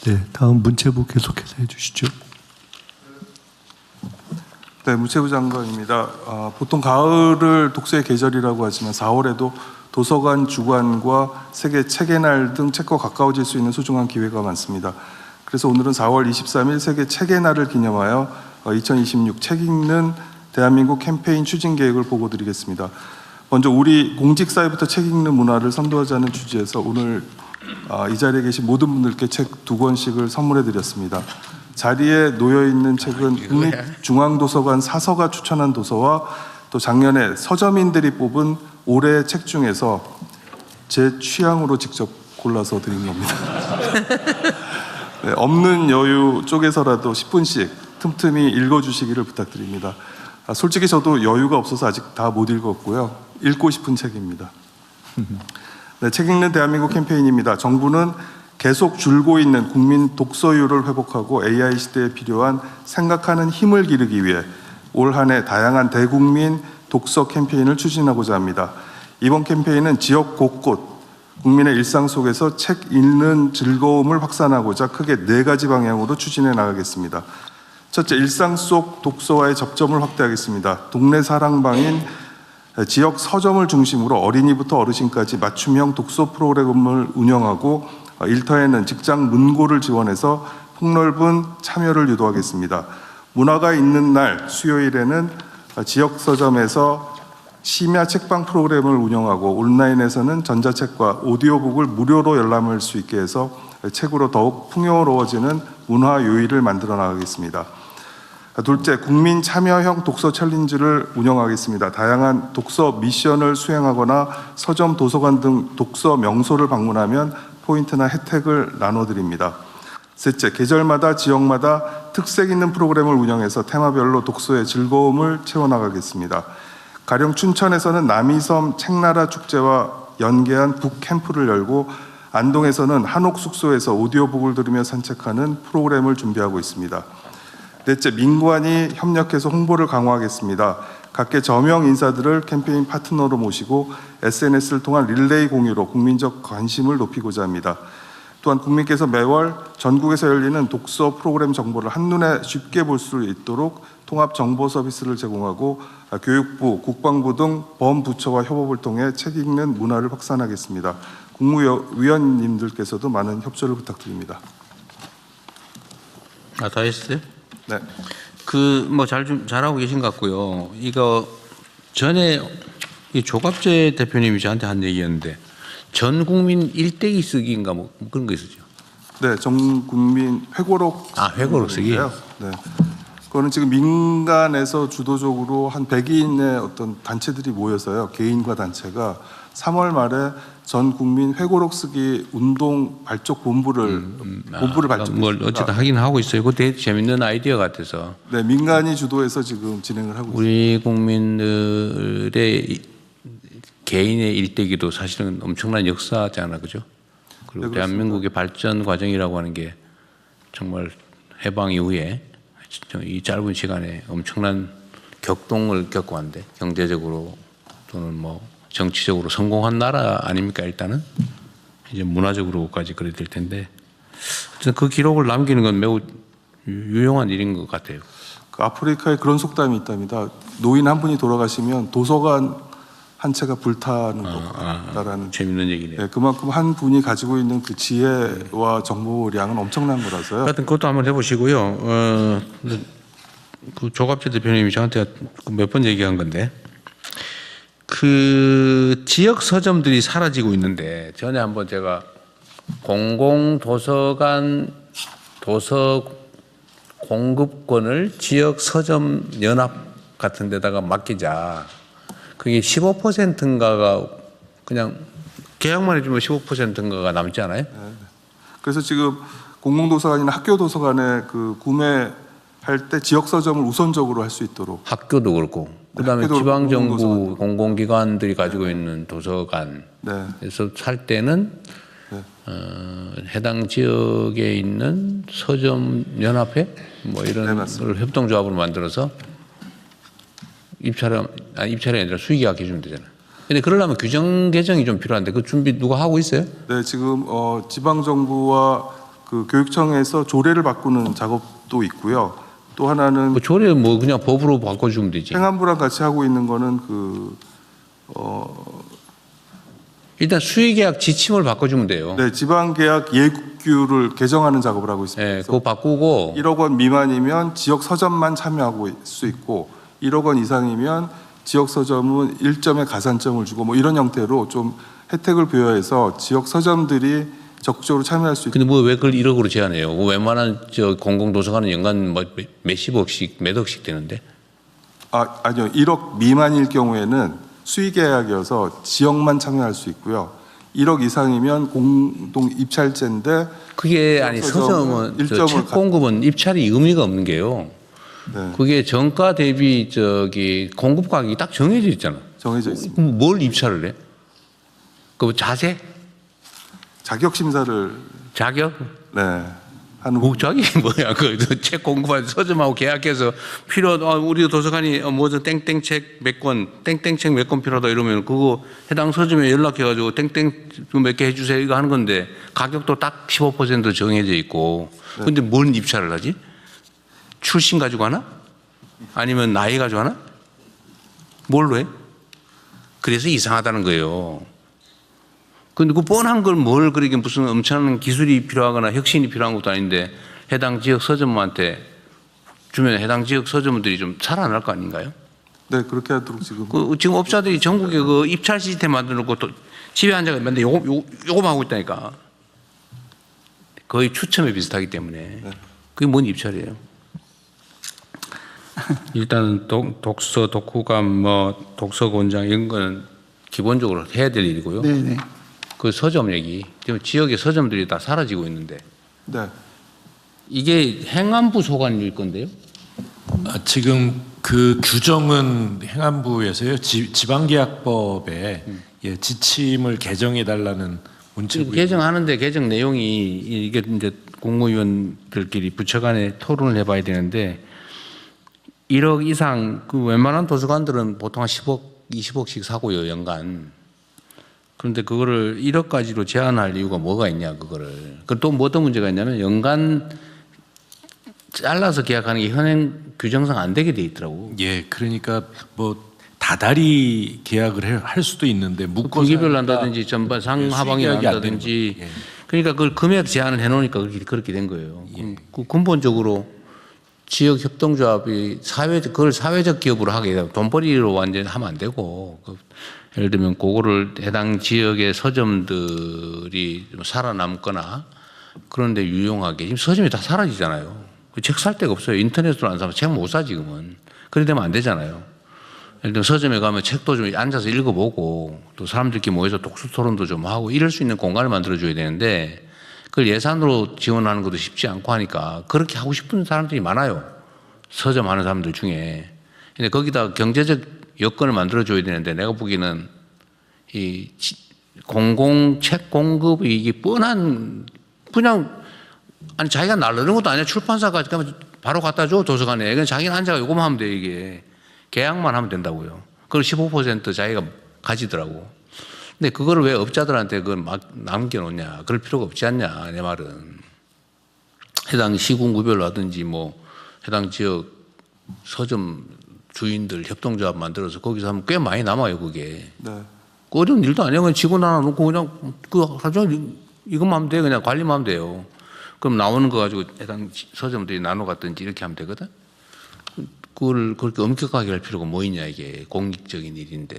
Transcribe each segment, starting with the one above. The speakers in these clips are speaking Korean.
네, 다음 문체부 계속해서 해주시죠. 네, 문체부 장관입니다. 보통 가을을 독서의 계절이라고 하지만 4월에도 도서관 주관과 세계 책의 날 등 책과 가까워질 수 있는 소중한 기회가 많습니다. 그래서 오늘은 4월 23일 세계 책의 날을 기념하여 2026 책 읽는 대한민국 캠페인 추진 계획을 보고 드리겠습니다. 먼저 우리 공직사회부터 책 읽는 문화를 선도하자는 취지에서 오늘 이 자리에 계신 모든 분들께 책 2권씩을 선물해 드렸습니다. 자리에 놓여 있는 책은 국립중앙도서관 사서가 추천한 도서와 또 작년에 서점인들이 뽑은 올해의 책 중에서 제 취향으로 직접 골라서 드린 겁니다. 네, 없는 여유 쪽에서라도 10분씩 틈틈이 읽어주시기를 부탁드립니다. 솔직히 저도 여유가 없어서 아직 다 못 읽었고요. 읽고 싶은 책입니다. 네, 책 읽는 대한민국 캠페인입니다. 정부는 계속 줄고 있는 국민 독서율을 회복하고 AI 시대에 필요한 생각하는 힘을 기르기 위해 올 한 해 다양한 대국민 독서 캠페인을 추진하고자 합니다. 이번 캠페인은 지역 곳곳 국민의 일상 속에서 책 읽는 즐거움을 확산하고자 크게 4가지 방향으로 추진해 나가겠습니다. 첫째, 일상 속 독서와의 접점을 확대하겠습니다. 동네 사랑방인 지역 서점을 중심으로 어린이부터 어르신까지 맞춤형 독서 프로그램을 운영하고 일터에는 직장 문고를 지원해서 폭넓은 참여를 유도하겠습니다. 문화가 있는 날 수요일에는 지역 서점에서 심야 책방 프로그램을 운영하고 온라인에서는 전자책과 오디오북을 무료로 열람할 수 있게 해서 책으로 더욱 풍요로워지는 문화 요일을 만들어 나가겠습니다. 둘째, 국민 참여형 독서 챌린지를 운영하겠습니다. 다양한 독서 미션을 수행하거나 서점, 도서관 등 독서 명소를 방문하면 포인트나 혜택을 나눠드립니다. 셋째, 계절마다 지역마다 특색 있는 프로그램을 운영해서 테마별로 독서의 즐거움을 채워나가겠습니다. 가령 춘천에서는 남이섬 책나라 축제와 연계한 북캠프를 열고 안동에서는 한옥 숙소에서 오디오북을 들으며 산책하는 프로그램을 준비하고 있습니다. 넷째, 민관이 협력해서 홍보를 강화하겠습니다. 각계 저명 인사들을 캠페인 파트너로 모시고 SNS를 통한 릴레이 공유로 국민적 관심을 높이고자 합니다. 또한 국민께서 매월 전국에서 열리는 독서 프로그램 정보를 한눈에 쉽게 볼 수 있도록 통합 정보 서비스를 제공하고 교육부, 국방부 등 범부처와 협업을 통해 책 읽는 문화를 확산하겠습니다. 국무위원님들께서도 많은 협조를 부탁드립니다. 다 했어요? 네. 잘하고 계신 것 같고요. 이거 전에 이 조갑재 대표님이 저한테 한 얘기였는데 전 국민 일대기 쓰기인가 뭐 그런 거 있었죠. 네, 전 국민 회고록. 회고록 쓰기. 네. 그거는 지금 민간에서 주도적으로 한 100인의 어떤 단체들이 모여서요. 개인과 단체가 3월 말에 전 국민 회고록 쓰기 운동 발족 본부를 발족했습니다. 뭘 어쨌든 하긴 하고 있어요. 그거 되게 재밌는 아이디어 같아서. 네, 민간이 주도해서 지금 진행을 하고 있습니다. 우리 국민들의 개인의 일대기도 사실은 엄청난 역사잖아, 그죠? 그리고 네, 대한민국의 발전 과정이라고 하는 게 정말 해방 이후에 이 짧은 시간에 엄청난 격동을 겪고 왔는데 경제적으로 또는 뭐 정치적으로 성공한 나라 아닙니까? 일단은 이제 문화적으로까지 그래야 될 텐데 그 기록을 남기는 건 매우 유용한 일인 것 같아요. 그 아프리카에 그런 속담이 있답니다. 노인 한 분이 돌아가시면 도서관 한 채가 불타는 것이다라는. 재밌는 얘기네요. 네, 그만큼 한 분이 가지고 있는 그 지혜와 정보량은 엄청난 거라서요. 하여튼 그것도 한번 해보시고요. 그 조갑재 대표님이 저한테 몇 번 얘기한 건데 그 지역 서점들이 사라지고 있는데 전에 한번 제가 공공도서관 도서 공급권을 지역 서점 연합 같은 데다가 맡기자. 그게 15%인가가 그냥 계약만 해주면 15%인가가 남지 않아요? 네. 그래서 지금 공공도서관이나 학교도서관에 그 구매할 때 지역 서점을 우선적으로 할 수 있도록. 학교도 그렇고 그다음에 학교도 지방정부 공공기관들이 가지고 있는 도서관에서 네. 살 때는 네. 해당 지역에 있는 서점 연합회 뭐 이런 걸 협동조합으로 만들어서 입찰이 아니라 수의계약 해주면 되잖아요. 근데 그러려면 규정 개정이 좀 필요한데 그 준비 누가 하고 있어요? 네, 지금 지방 정부와 그 교육청에서 조례를 바꾸는 작업도 있고요. 또 하나는 뭐 조례 뭐 그냥 법으로 바꿔주면 되지. 행안부랑 같이 하고 있는 거는 일단 수의계약 지침을 바꿔주면 돼요. 네, 지방계약 예규를 개정하는 작업을 하고 있습니다. 예, 그래서 그거 바꾸고 1억 원 미만이면 지역 서점만 참여하고 수 있고 1억 원 이상이면 지역 서점은 1점의 가산점을 주고 뭐 이런 형태로 좀 혜택을 부여해서 지역 서점들이 적극적으로 참여할 수 있도록. 근데 뭐 왜 그걸 1억으로 제한해요? 웬만한 저 공공도서관은 연간 뭐 몇십억씩 몇 억씩 되는데. 아니요. 1억 미만일 경우에는 수의계약이어서 지역만 참여할 수 있고요. 1억 이상이면 공동 입찰제인데 그게 아니 서점은 일점을 책 공급은 입찰이 의미가 없는 게요. 네, 그게 정가 대비 저기 공급 가격이 딱 정해져 있잖아. 정해져 있습니다. 그럼 뭘 입찰을 해? 그 자재? 자격 심사를 자격? 하는 뭐 자격이 뭐야? 그 책 공급할 서점하고 계약해서 우리 도서관이 뭐저 땡땡책 몇 권, 땡땡책 몇 권 필요하다 이러면 그거 해당 서점에 연락해가지고 땡땡 몇 개 해주세요 이거 하는 건데 가격도 딱 15% 정해져 있고. 근데 뭔 입찰을 하지? 출신 가지고 하나? 아니면 나이 가지고 하나? 뭘로 해? 그래서 이상하다는 거예요. 근데 그 뻔한 걸 뭘 그렇게 무슨 엄청난 기술이 필요하거나 혁신이 필요한 것도 아닌데 해당 지역 서점한테 주면 해당 지역 서점들이 좀 살아날 거 아닌가요? 네, 그렇게 하도록 지금 업자들이 전국에 그 입찰 시스템 만들어놓고 또 집에 앉아가 맨날 요거 하고 있다니까. 거의 추첨에 비슷하기 때문에. 그게 뭔 입찰이에요? 일단은 독서, 독후감, 뭐 독서곤장 이런 거는 기본적으로 해야 될 일이고요. 네네. 그 서점 얘기, 지금 지역의 서점들이 다 사라지고 있는데 네. 이게 행안부 소관일 건데요? 지금 그 규정은 행안부에서요 지방계약법에 예, 지침을 개정해 달라는 문체부 개정하는데 개정 내용이 이게 이제 국무위원들끼리 부처 간에 토론을 해봐야 되는데 1억 이상 그 웬만한 도서관들은 보통 한 10억, 20억씩 사고요 연간. 그런데 그거를 1억까지로 제한할 이유가 뭐가 있냐 그거를. 또 뭐 어떤 문제가 있냐면 연간 잘라서 계약하는 게 현행 규정상 안 되게 돼 있더라고. 예, 그러니까 뭐 다달이 계약을 할 수도 있는데 묶어서 분기별로 한다든지 전반 상하방이 수익 계약이 안 한다든지. 되는 거예요. 예. 그러니까 그걸 금액 제한을 해놓으니까 그렇게 된 거예요. 그 근본적으로 지역 협동조합이 그걸 사회적 기업으로 하게 되면 돈벌이로 완전히 하면 안 되고. 예를 들면 그거를 해당 지역의 서점들이 좀 살아남거나 그런데 유용하게 지금 서점이 다 사라지잖아요. 책 살 데가 없어요. 인터넷으로 안 사면 책 못 사 지금은. 그래 되면 안 되잖아요. 예를 들면 서점에 가면 책도 좀 앉아서 읽어보고 또 사람들끼리 모여서 독서 토론도 좀 하고 이럴 수 있는 공간을 만들어줘야 되는데 그걸 예산으로 지원하는 것도 쉽지 않고 하니까 그렇게 하고 싶은 사람들이 많아요. 서점 하는 사람들 중에. 근데 거기다 경제적 여건을 만들어줘야 되는데 내가 보기에는 이 공공책 공급이 이게 뻔한 그냥 아니 자기가 나르는 것도 아니야. 출판사가 바로 갖다 줘 도서관에. 그냥 자기는 앉아가 요거만 하면 돼 이게. 계약만 하면 된다고요. 그걸 15% 자기가 가지더라고. 근데 그거를 왜 업자들한테 그걸 막 남겨놓냐. 그럴 필요가 없지 않냐 내 말은. 해당 시군구별로 하든지 뭐 해당 지역 서점 주인들 협동조합 만들어서 거기서 하면 꽤 많이 남아요 그게. 네. 그 어려운 일도 아니야. 그냥 직원 하나 놓고 그냥 그 하루 종일 이것만 하면 돼. 그냥 관리만 하면 돼요. 그럼 나오는 거 가지고 해당 서점들이 나눠 갔든지 이렇게 하면 되거든. 그걸 그렇게 엄격하게 할 필요가 뭐 있냐 이게 공익적인 일인데.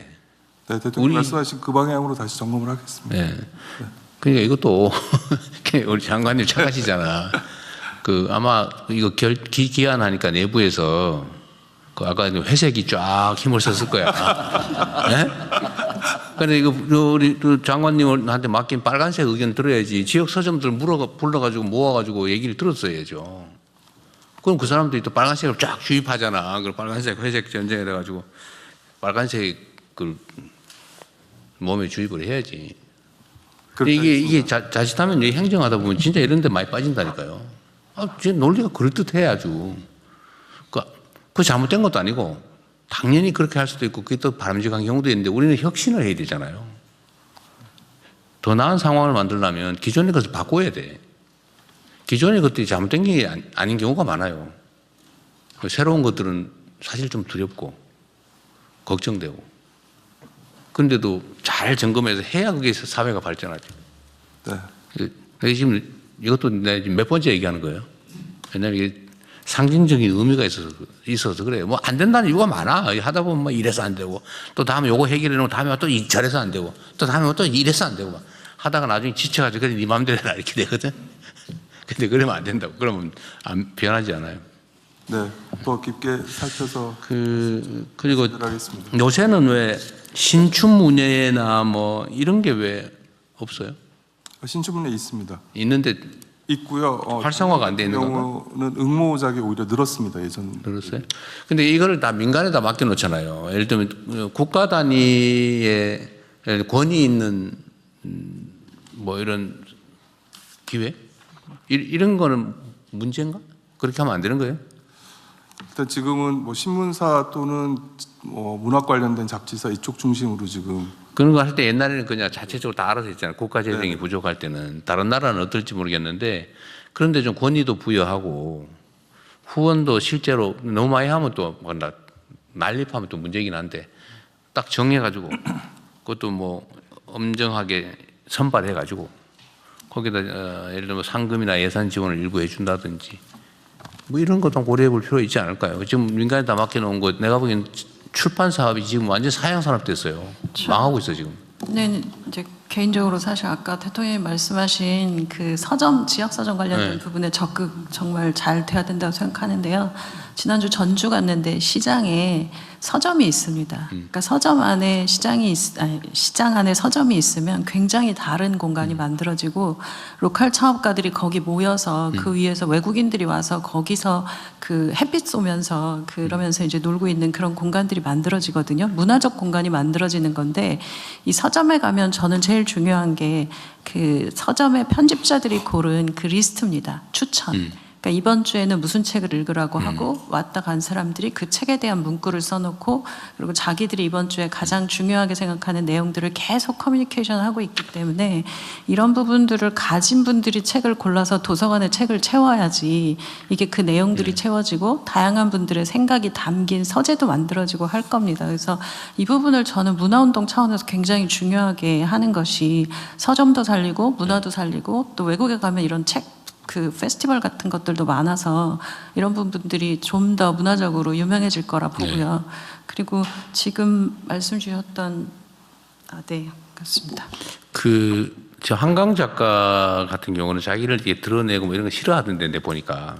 네, 대통령 말씀하신 그 방향으로 다시 점검을 하겠습니다. 네. 그러니까 이것도 우리 장관님 착하시잖아. 그 아마 이거 기한하니까 내부에서 그 아까 회색이 쫙 힘을 썼을 거야. 네? 근데 이거 우리 장관님한테 맡긴 빨간색 의견 들어야지. 지역 서점들 불러가지고 모아가지고 얘기를 들었어야죠. 그럼 그 사람들이 또 빨간색을 쫙 주입하잖아. 그 빨간색, 회색 전쟁을 해가지고 빨간색을 몸에 주입을 해야지. 근데 이게 자칫하면 행정하다 보면 진짜 이런 데 많이 빠진다니까요. 진짜 논리가 그럴듯해 아주. 그 잘못된 것도 아니고 당연히 그렇게 할 수도 있고 그게 또 바람직한 경우도 있는데 우리는 혁신을 해야 되잖아요. 더 나은 상황을 만들려면 기존의 것을 바꿔야 돼. 기존의 것들이 잘못된 게 아닌 경우가 많아요. 새로운 것들은 사실 좀 두렵고 걱정되고. 그런데도 잘 점검해서 해야 그게 사회가 발전하죠. 네. 지금 이것도 내가 지금 몇 번째 얘기하는 거예요. 왜냐하면 이게 상징적인 의미가 있어서 그래요. 뭐 안 된다는 이유가 많아. 하다 보면 뭐 이래서 안 되고, 또 다음에 요거 해결해 놓고 다음에 또 저래서 안 되고, 또 다음에 또 이래서 안 되고 막 하다가 나중에 지쳐가지고 그래 네 마음대로 해라 이렇게 되거든. 근데 그러면 안 된다고. 그러면 변하지 않아요. 네. 더 깊게 살펴서 그리고 하겠습니다. 요새는 왜 신춘문예나 뭐 이런 게 왜 없어요? 신춘문예 있습니다. 있는데 있고요. 활성화가 안 돼 있는 건가? 경우는 응모작이 오히려 늘었습니다. 예전. 들었어요? 근데 이거를 다 민간에다 맡겨놓잖아요. 예를 들면 국가 단위의 권위 있는 뭐 이런 기획 이런 거는 문제인가? 그렇게 하면 안 되는 거예요? 일단 지금은 뭐 신문사 또는 뭐 문학 관련된 잡지사 이쪽 중심으로 지금 그런 거 할 때 옛날에는 그냥 자체적으로 다 알아서 했잖아요. 국가 재정이 네. 부족할 때는. 다른 나라는 어떨지 모르겠는데 그런데 좀 권위도 부여하고 후원도 실제로 너무 많이 하면 또 난립하면 또 문제긴 한데 딱 정해가지고 그것도 뭐 엄정하게 선발해가지고 거기다 예를 들면 상금이나 예산 지원을 일부 해준다든지 뭐 이런 것도 고려해 볼 필요 있지 않을까요? 지금 민간에다 맡겨놓은 거 내가 보기엔 출판 사업이 지금 완전 사양 산업 됐어요. 망하고 있어 지금. 네, 이제 개인적으로 사실 아까 대통령이 말씀하신 그 서점, 지역 서점 관련된 네. 부분에 적극 정말 잘 돼야 된다고 생각하는데요. 지난주 전주 갔는데 시장에 서점이 있습니다. 그러니까 서점 안에 시장 안에 서점이 있으면 굉장히 다른 공간이 만들어지고 로컬 창업가들이 거기 모여서 그 위에서 외국인들이 와서 거기서 그 햇빛 쏘면서 그러면서 이제 놀고 있는 그런 공간들이 만들어지거든요. 문화적 공간이 만들어지는 건데 이 서점에 가면 저는 제일 중요한 게 그 서점의 편집자들이 고른 그 리스트입니다. 추천. 그러니까 이번 주에는 무슨 책을 읽으라고 하고 왔다 간 사람들이 그 책에 대한 문구를 써놓고 그리고 자기들이 이번 주에 가장 중요하게 생각하는 내용들을 계속 커뮤니케이션하고 있기 때문에 이런 부분들을 가진 분들이 책을 골라서 도서관에 책을 채워야지 이게 그 내용들이 채워지고 다양한 분들의 생각이 담긴 서재도 만들어지고 할 겁니다. 그래서 이 부분을 저는 문화운동 차원에서 굉장히 중요하게 하는 것이 서점도 살리고 문화도 살리고 또 외국에 가면 이런 책 그 페스티벌 같은 것들도 많아서 이런 부분들이 좀 더 문화적으로 유명해질 거라 보고요. 그리고 지금 말씀 주셨던 네, 그렇습니다. 저 한강 작가 같은 경우는 자기를 이렇게 드러내고 뭐 이런 거 싫어하던데 내 보니까.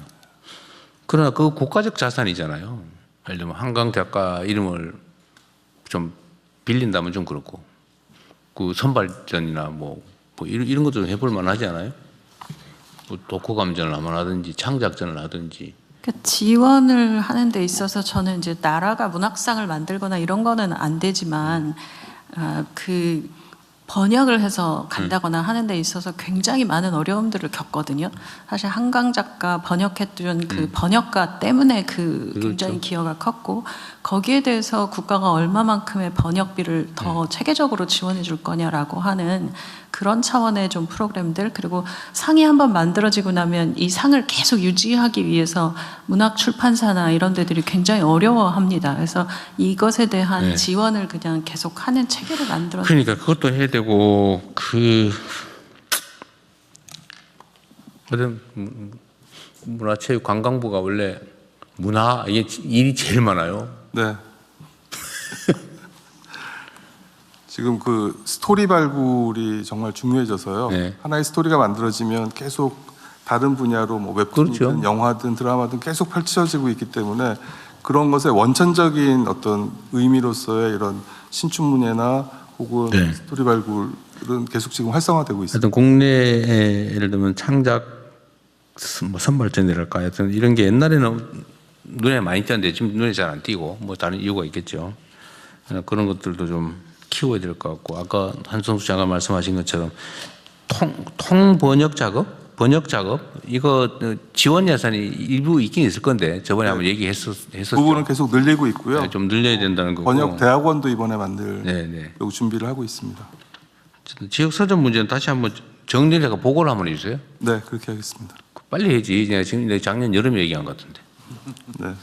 그러나 그 국가적 자산이잖아요. 예를 들면 한강 작가 이름을 좀 빌린다면 좀 그렇고 그 선발전이나 뭐 이런 것도 해볼 만하지 않아요? 뭐 독후감전을 한번 하든지 창작전을 하든지. 그러니까 지원을 하는 데 있어서 저는 이제 나라가 문학상을 만들거나 이런 거는 안 되지만 그 번역을 해서 간다거나 하는 데 있어서 굉장히 많은 어려움들을 겪거든요. 사실 한강 작가 번역했던 그 번역가 때문에 그 굉장히 기여가 컸고 거기에 대해서 국가가 얼마만큼의 번역비를 더 체계적으로 지원해 줄 거냐라고 하는 그런 차원의 좀 프로그램들 그리고 상이 한번 만들어지고 나면 이 상을 계속 유지하기 위해서 문학 출판사나 이런 데들이 굉장히 어려워합니다. 그래서 이것에 대한 지원을 그냥 계속 하는 체계를 만들어. 그러니까 그것도 해야 되고 문화체육관광부가 원래 문화 이게 일이 제일 많아요. 네. 지금 그 스토리 발굴이 정말 중요해져서요. 네. 하나의 스토리가 만들어지면 계속 다른 분야로 뭐 웹툰이든 그렇죠. 영화든 드라마든 계속 펼쳐지고 있기 때문에 그런 것의 원천적인 어떤 의미로서의 이런 신춘문예나 혹은 네. 스토리 발굴은 계속 지금 활성화되고 있습니다. 하여튼 국내에 예를 들면 창작 뭐 선발전이랄까 하여튼 이런 게 옛날에는 눈에 많이 띄었는데 지금 눈에 잘 안 띄고 뭐 다른 이유가 있겠죠. 그런 것들도 좀 키워야 될 것 같고 아까 한성수 장관 말씀하신 것처럼 통 번역 작업 이거 지원 예산이 일부 있긴 있을 건데 저번에 한번 얘기했었죠. 부분은 계속 늘리고 있고요. 네, 좀 늘려야 된다는 거고. 번역 대학원도 이번에 만들려고 네. 준비를 하고 있습니다. 지역 서점 문제는 다시 한번 정리를 해서 보고를 한번 해주세요. 네, 그렇게 하겠습니다. 빨리 해야지. 내가 지금 내 작년 여름에 얘기한 것 같은데. 네.